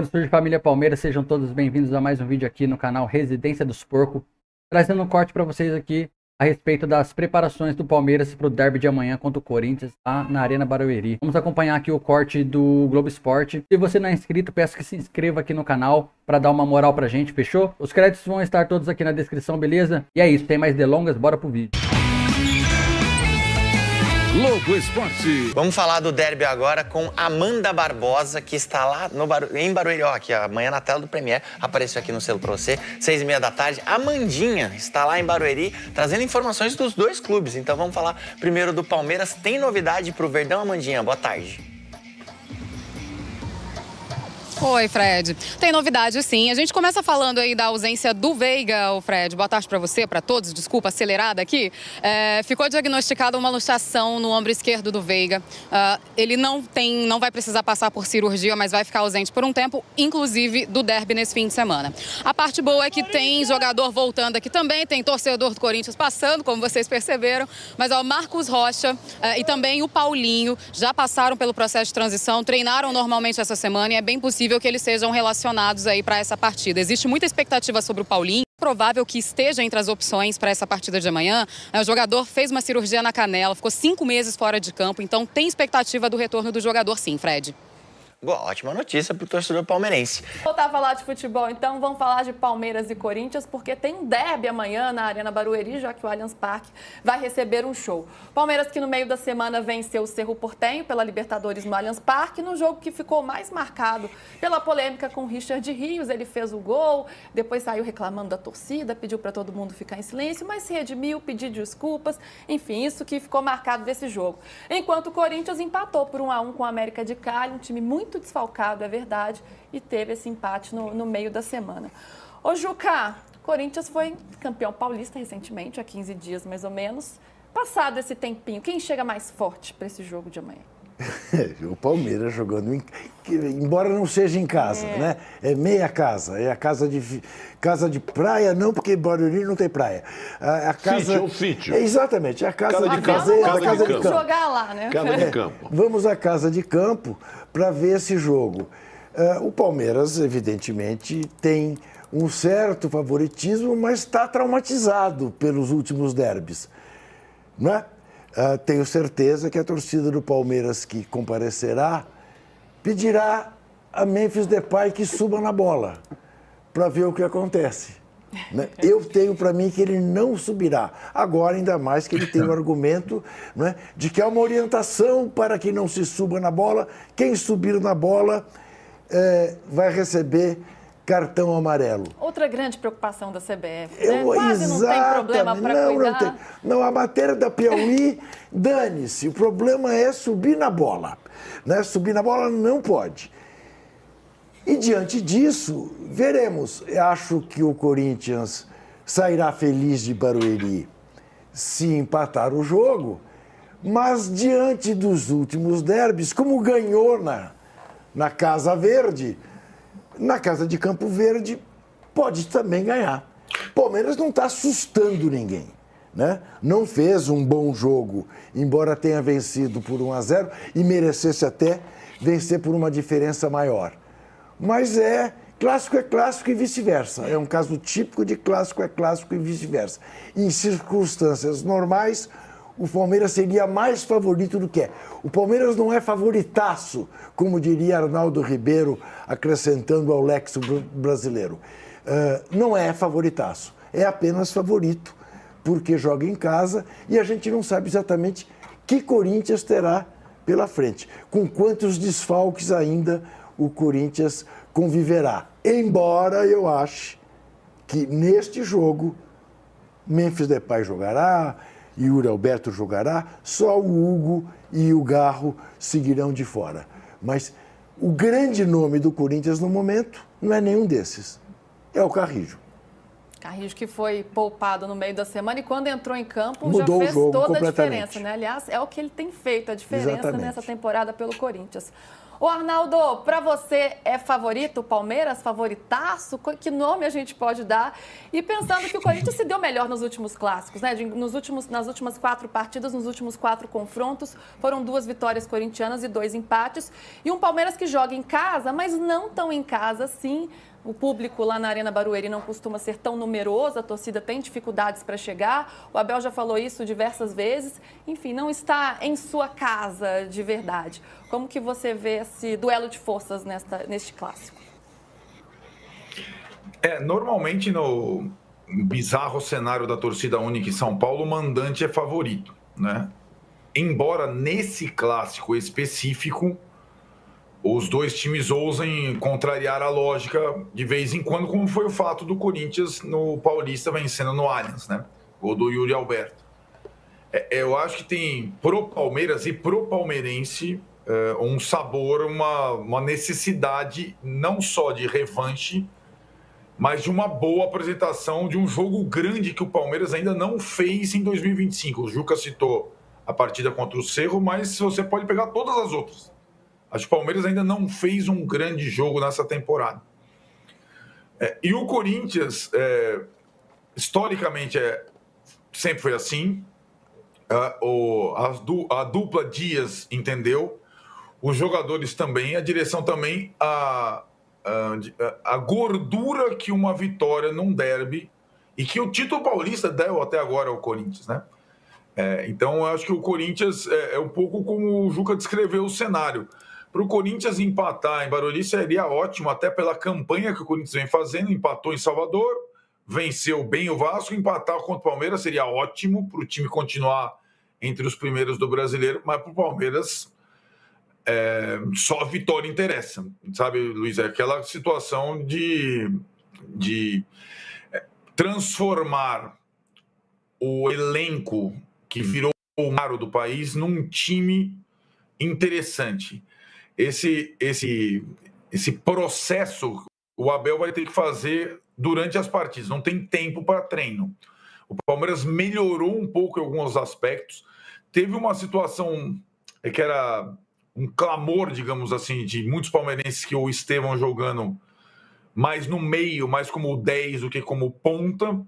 Quando surge família Palmeiras, sejam todos bem-vindos a mais um vídeo aqui no canal Residência dos Porcos, trazendo um corte para vocês aqui a respeito das preparações do Palmeiras para o derby de amanhã contra o Corinthians lá na Arena Barueri. Vamos acompanhar aqui o corte do Globo Esporte. Se você não é inscrito, peço que se inscreva aqui no canal para dar uma moral pra gente, fechou? Os créditos vão estar todos aqui na descrição, beleza? E é isso, tem mais delongas, bora pro vídeo. Globo Esporte. Vamos falar do derby agora com Amanda Barbosa, que está lá em Barueri, ó, aqui amanhã na tela do Premiere, apareceu aqui no selo pra você, 6h30 da tarde. Amandinha está lá em Barueri, trazendo informações dos dois clubes. Então vamos falar primeiro do Palmeiras. Tem novidade pro Verdão, Amandinha? Boa tarde. Oi, Fred. Tem novidade, sim. A gente começa falando aí da ausência do Veiga, o Fred. Boa tarde para você, para todos. Desculpa, acelerada aqui. Ficou diagnosticada uma luxação no ombro esquerdo do Veiga. Ele não vai precisar passar por cirurgia, mas vai ficar ausente por um tempo, inclusive do derby nesse fim de semana. A parte boa é que tem jogador voltando aqui também, tem torcedor do Corinthians passando, como vocês perceberam. Mas o Marcos Rocha e também o Paulinho já passaram pelo processo de transição, treinaram normalmente essa semana e é bem possível que eles sejam relacionados aí para essa partida. Existe muita expectativa sobre o Paulinho, provável que esteja entre as opções para essa partida de amanhã. O jogador fez uma cirurgia na canela, ficou 5 meses fora de campo, então tem expectativa do retorno do jogador sim, Fred. Boa, ótima notícia para o torcedor palmeirense. Voltar a falar de futebol, então vamos falar de Palmeiras e Corinthians, porque tem derby amanhã na Arena Barueri, já que o Allianz Parque vai receber um show. Palmeiras que no meio da semana venceu o Cerro Porteño pela Libertadores no Allianz Parque, no jogo que ficou mais marcado pela polêmica com o Richard Rios. Ele fez o gol, depois saiu reclamando da torcida, pediu para todo mundo ficar em silêncio, mas se redimiu, pediu desculpas, enfim, isso que ficou marcado desse jogo. Enquanto o Corinthians empatou por 1-1 com o América de Cali, um time muito desfalcado, é verdade, e teve esse empate no meio da semana. Ô Juca, Corinthians foi campeão paulista recentemente, há 15 dias mais ou menos. Passado esse tempinho, quem chega mais forte para esse jogo de amanhã? O Palmeiras jogando, embora não seja em casa, né? É meia casa, é a casa de praia, não, porque Barueri não tem praia. A casa, sítio. Exatamente, é a casa de casa de campo. Jogar lá, né? Casa de campo. Vamos à casa de campo para ver esse jogo. O Palmeiras, evidentemente, tem um certo favoritismo, mas está traumatizado pelos últimos derbys, não é? Tenho certeza que a torcida do Palmeiras que comparecerá pedirá a Memphis Depay que suba na bola para ver o que acontece. Né? Eu tenho para mim que ele não subirá. Agora, ainda mais que ele tem o argumento, né, de que há uma orientação para que não se suba na bola. Quem subir na bola vai receber cartão amarelo. Outra grande preocupação da CBF, né? Quase não tem problema para cuidar. Não tem. Não, a matéria da Piauí, dane-se. O problema é subir na bola. Né? Subir na bola não pode. E diante disso, veremos. Eu acho que o Corinthians sairá feliz de Barueri se empatar o jogo, mas diante dos últimos derbys, como ganhou na Casa Verde, na Casa de Campo Verde, pode também ganhar. Palmeiras não está assustando ninguém, né? Não fez um bom jogo, embora tenha vencido por 1-0 e merecesse até vencer por uma diferença maior. Mas clássico e vice-versa. É um caso típico de clássico é clássico e vice-versa. Em circunstâncias normais, o Palmeiras seria mais favorito do que é. O Palmeiras não é favoritaço, como diria Arnaldo Ribeiro, acrescentando ao léxico brasileiro. Não é favoritaço, é apenas favorito, porque joga em casa e a gente não sabe exatamente que Corinthians terá pela frente, com quantos desfalques ainda o Corinthians conviverá. Embora eu ache que neste jogo Memphis Depay jogará, Yuri Alberto jogará, só o Hugo e o Garro seguirão de fora. Mas o grande nome do Corinthians no momento não é nenhum desses, é o Carrillo. Carrillo que foi poupado no meio da semana e quando entrou em campo mudou já fez o jogo toda a completamente. diferença, né? Aliás, é o que ele tem feito, a diferença nessa temporada pelo Corinthians. Ô Arnaldo, para você é favorito o Palmeiras, favoritaço? Que nome a gente pode dar? E pensando que o Corinthians se deu melhor nos últimos clássicos, né? Nas últimas 4 partidas, nos últimos 4 confrontos, foram 2 vitórias corintianas e 2 empates. E um Palmeiras que joga em casa, mas não tão em casa assim. O público lá na Arena Barueri não costuma ser tão numeroso, a torcida tem dificuldades para chegar. O Abel já falou isso diversas vezes. Enfim, não está em sua casa de verdade. Como que você vê esse duelo de forças neste clássico? Normalmente no bizarro cenário da torcida única em São Paulo, o mandante é favorito, né? Embora nesse clássico específico, os dois times ousem contrariar a lógica de vez em quando, como foi o fato do Corinthians no Paulista vencendo no Allianz, né? Ou do Yuri Alberto. Eu acho que tem pro Palmeiras e pro palmeirense um sabor, uma necessidade não só de revanche, mas de uma boa apresentação de um jogo grande que o Palmeiras ainda não fez em 2025. O Juca citou a partida contra o Cerro, mas você pode pegar todas as outras. Acho que o Palmeiras ainda não fez um grande jogo nessa temporada. E o Corinthians, historicamente, sempre foi assim. A dupla Dias entendeu, os jogadores também, a direção também, a gordura que uma vitória num derby e que o título paulista deu até agora ao Corinthians, né? Então, eu acho que o Corinthians é um pouco como o Juca descreveu o cenário. Para o Corinthians empatar em Barueri seria ótimo, até pela campanha que o Corinthians vem fazendo. Empatou em Salvador, venceu bem o Vasco. Empatar contra o Palmeiras seria ótimo para o time continuar entre os primeiros do Brasileiro. Mas para o Palmeiras, só a vitória interessa. Sabe, Luiz? É aquela situação de transformar o elenco que virou o maro do país num time interessante. Esse processo o Abel vai ter que fazer durante as partidas. Não tem tempo para treino. O Palmeiras melhorou um pouco em alguns aspectos. Teve uma situação que era um clamor, digamos assim, de muitos palmeirenses que o Estevão jogando mais no meio, mais como 10 do que como ponta,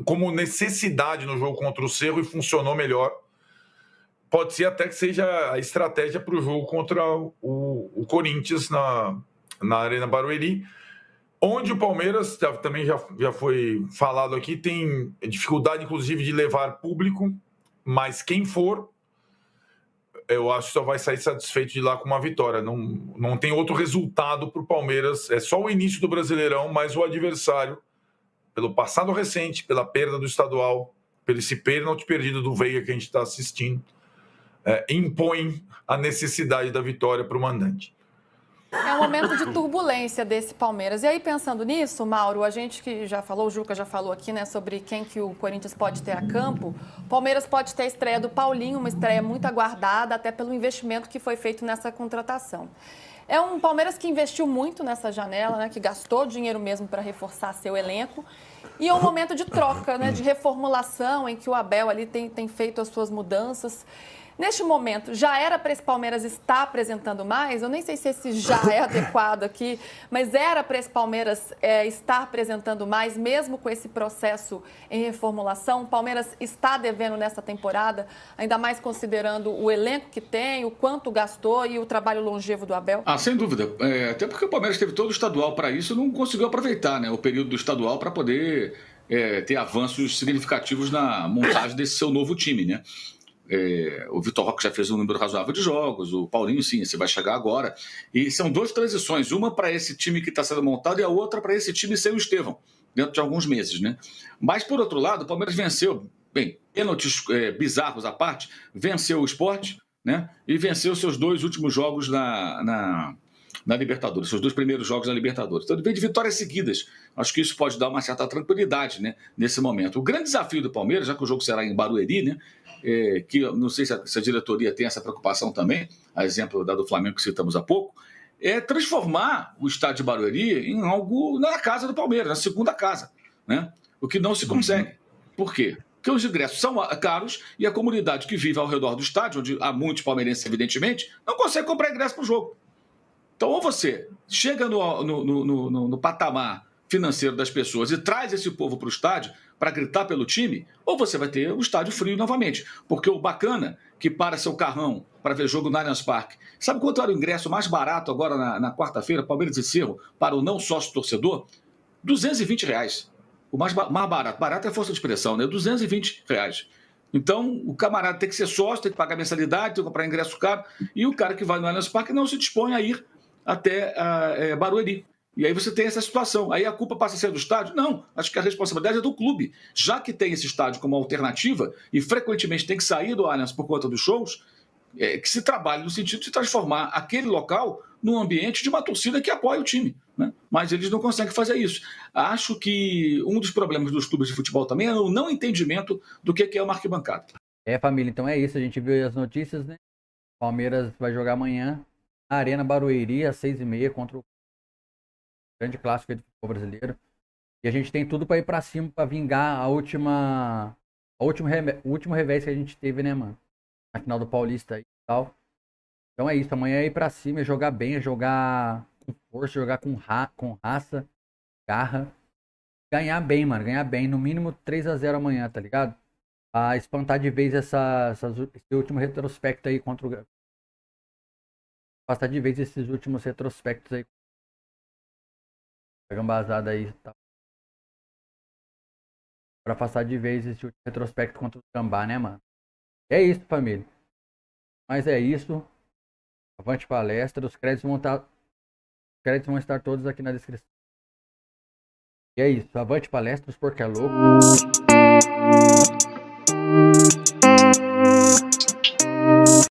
como necessidade no jogo contra o Cerro, e funcionou melhor. Pode ser até que seja a estratégia para o jogo contra o Corinthians na Arena Barueri, onde o Palmeiras, também já foi falado aqui, tem dificuldade, inclusive, de levar público, mas quem for, eu acho que só vai sair satisfeito de lá com uma vitória. Não tem outro resultado para o Palmeiras. É só o início do Brasileirão, mas o adversário, pelo passado recente, pela perda do estadual, pelo esse pênalti perdido do Veiga que a gente está assistindo, impõe a necessidade da vitória para o mandante. É um momento de turbulência desse Palmeiras. E aí, pensando nisso, Mauro, a gente que já falou, o Juca já falou aqui, né, sobre quem que o Corinthians pode ter a campo. O Palmeiras pode ter a estreia do Paulinho, uma estreia muito aguardada, até pelo investimento que foi feito nessa contratação. É um Palmeiras que investiu muito nessa janela, né, que gastou dinheiro mesmo para reforçar seu elenco. E é um momento de troca, né, de reformulação, em que o Abel ali tem feito as suas mudanças. Neste momento, já era para esse Palmeiras estar apresentando mais? Eu nem sei se esse já é adequado aqui, mas era para esse Palmeiras estar apresentando mais, mesmo com esse processo em reformulação? O Palmeiras está devendo nessa temporada, ainda mais considerando o elenco que tem, o quanto gastou e o trabalho longevo do Abel? Sem dúvida. Até porque o Palmeiras teve todo o estadual para isso e não conseguiu aproveitar, né, o período do estadual para poder ter avanços significativos na montagem desse seu novo time, né? O Vitor Roque já fez um número razoável de jogos, o Paulinho, sim, você vai chegar agora. E são 2 transições, uma para esse time que está sendo montado e a outra para esse time sem o Estevão, dentro de alguns meses, né? Mas, por outro lado, o Palmeiras venceu, pênaltis bizarros à parte, venceu o Sport, né? E venceu seus 2 últimos jogos na Libertadores, seus 2 primeiros jogos na Libertadores. Então, ele veio de vitórias seguidas. Acho que isso pode dar uma certa tranquilidade, né, nesse momento. O grande desafio do Palmeiras, já que o jogo será em Barueri, né? Que não sei se a diretoria tem essa preocupação também, a exemplo da do Flamengo que citamos há pouco, é transformar o estádio de Barueri em algo na casa do Palmeiras, na segunda casa, né? O que não se consegue. Por quê? Porque os ingressos são caros e a comunidade que vive ao redor do estádio, onde há muitos palmeirenses, evidentemente, não consegue comprar ingresso para o jogo. Então, ou você chega no patamar financeiro das pessoas e traz esse povo para o estádio para gritar pelo time, ou você vai ter o estádio frio novamente. Porque o bacana que para seu carrão para ver jogo no Allianz Parque. Sabe quanto era o ingresso mais barato agora na quarta-feira, Palmeiras e Cerro, para o não sócio torcedor? R$220. O mais barato. Barato é força de expressão, né? R$220. Então, o camarada tem que ser sócio, tem que pagar mensalidade, tem que comprar ingresso caro, e o cara que vai no Allianz Parque não se dispõe a ir até Barueri. E aí você tem essa situação. Aí a culpa passa a ser do estádio? Não, acho que a responsabilidade é do clube. Já que tem esse estádio como alternativa e frequentemente tem que sair do Allianz por conta dos shows, que se trabalhe no sentido de transformar aquele local num ambiente de uma torcida que apoia o time, né? Mas eles não conseguem fazer isso. Acho que um dos problemas dos clubes de futebol também é o não entendimento do que é uma arquibancada. Família, então é isso. A gente viu as notícias, né? Palmeiras vai jogar amanhã na Arena Barueri, às 6h30, contra o grande clássico do futebol brasileiro. E a gente tem tudo para ir para cima, para vingar o último revés que a gente teve, né, mano? Na final do Paulista aí e tal. Então é isso, amanhã é ir pra cima, é jogar bem, é jogar com força, jogar com raça, garra. Ganhar bem, mano, ganhar bem. No mínimo 3-0 amanhã, tá ligado? Pra espantar de vez esse último retrospecto aí contra o... Passar de vez esses últimos retrospectos aí. Gambazada aí, tá? Pra passar de vez esse último retrospecto contra o Gambá, né, mano? É isso, família. Mas é isso. Avante palestra. Os créditos vão estar todos aqui na descrição. E é isso. Avante palestra, porque é louco.